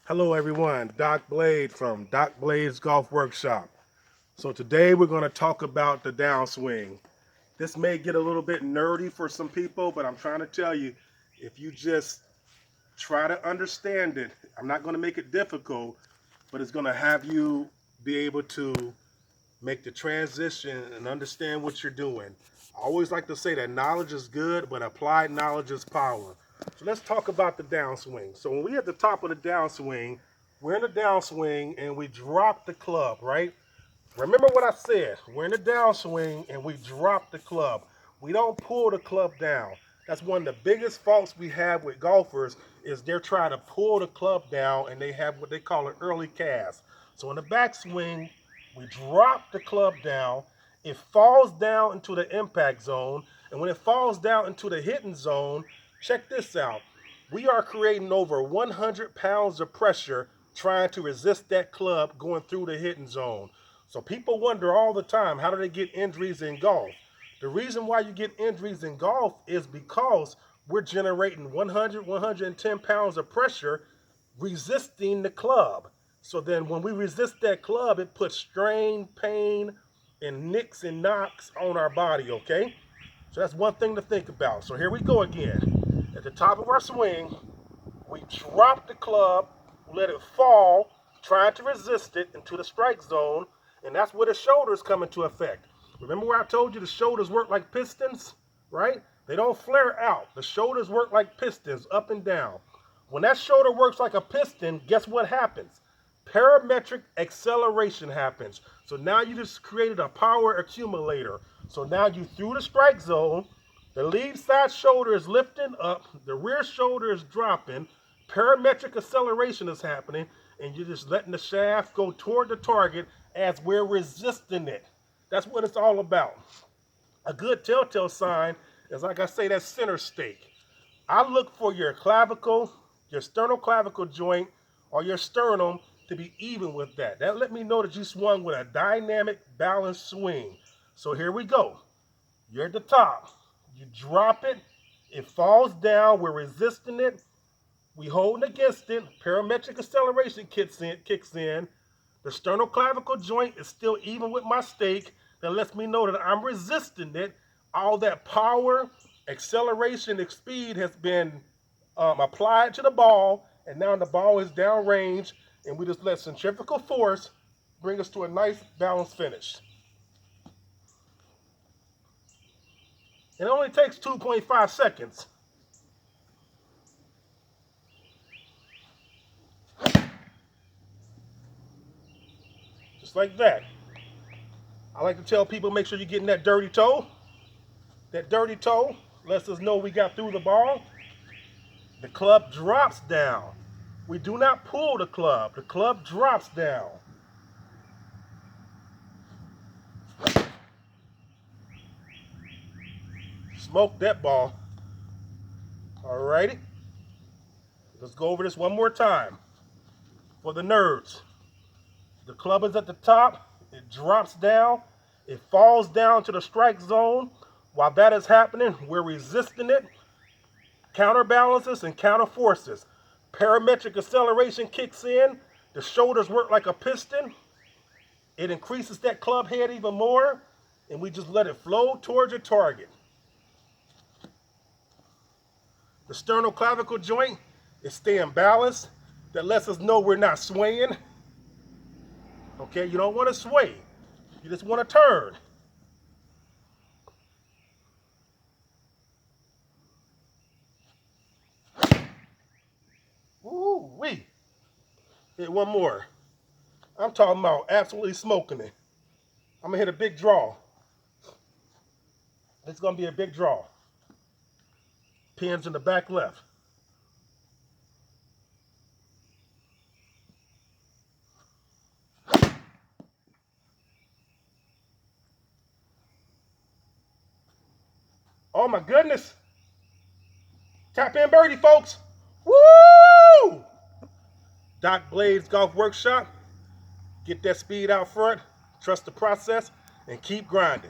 Hello everyone, Doc Blade from Doc Blade's Golf Workshop. So today we're going to talk about the downswing. This may get a little bit nerdy for some people, but I'm trying to tell you, if you just try to understand it, I'm not going to make it difficult, but it's going to have you be able to make the transition and understand what you're doing. I always like to say that knowledge is good, but applied knowledge is power. So let's talk about the downswing. So when we're at the top of the downswing, we're in the downswing and we drop the club, right? Remember what I said. We're in the downswing and we drop the club. We don't pull the club down. That's one of the biggest faults we have with golfers is they're trying to pull the club down and they have what they call an early cast. So in the backswing, we drop the club down. It falls down into the impact zone. And when it falls down into the hitting zone, check this out. We are creating over 100 pounds of pressure trying to resist that club going through the hitting zone. So people wonder all the time, how do they get injuries in golf? The reason why you get injuries in golf is because we're generating 100, 110 pounds of pressure resisting the club. So then when we resist that club, it puts strain, pain, and nicks and knocks on our body, okay? So that's one thing to think about. So here we go again. At the top of our swing, we drop the club, let it fall, trying to resist it into the strike zone, and that's where the shoulders come into effect. Remember where I told you the shoulders work like pistons, right? They don't flare out. The shoulders work like pistons, up and down. When that shoulder works like a piston, guess what happens? Parametric acceleration happens. So now you just created a power accumulator. So now you through the strike zone, the lead side shoulder is lifting up, the rear shoulder is dropping, parametric acceleration is happening, and you're just letting the shaft go toward the target as we're resisting it. That's what it's all about. A good telltale sign is, like I say, that center stake. I look for your clavicle, your sternoclavicular joint, or your sternum to be even with that. That let me know that you swung with a dynamic, balanced swing. So here we go. You're at the top. You drop it. It falls down. We're resisting it. We holding against it. Parametric acceleration kicks in. The sternoclavicular joint is still even with my stake. That lets me know that I'm resisting it. All that power, acceleration, and speed has been applied to the ball, and now the ball is downrange, and we just let centrifugal force bring us to a nice balanced finish. It only takes 2.5 seconds. Just like that. I like to tell people, make sure you're getting that dirty toe. That dirty toe lets us know we got through the ball. The club drops down. We do not pull the club. The club drops down. Smoke that ball. Alrighty. Let's go over this one more time for the nerds. The club is at the top. It drops down. It falls down to the strike zone. While that is happening, we're resisting it. Counterbalances and counter forces. Parametric acceleration kicks in. The shoulders work like a piston. It increases that club head even more. And we just let it flow towards your target. The sternoclavicular joint is staying balanced. That lets us know we're not swaying. Okay, you don't want to sway. You just want to turn. Ooh-wee. Hit one more. I'm talking about absolutely smoking it. I'm going to hit a big draw. It's going to be a big draw. Pins in the back left. Oh my goodness. Tap in birdie, folks. Woo! Doc Blade's Golf Workshop. Get that speed out front. Trust the process and keep grinding.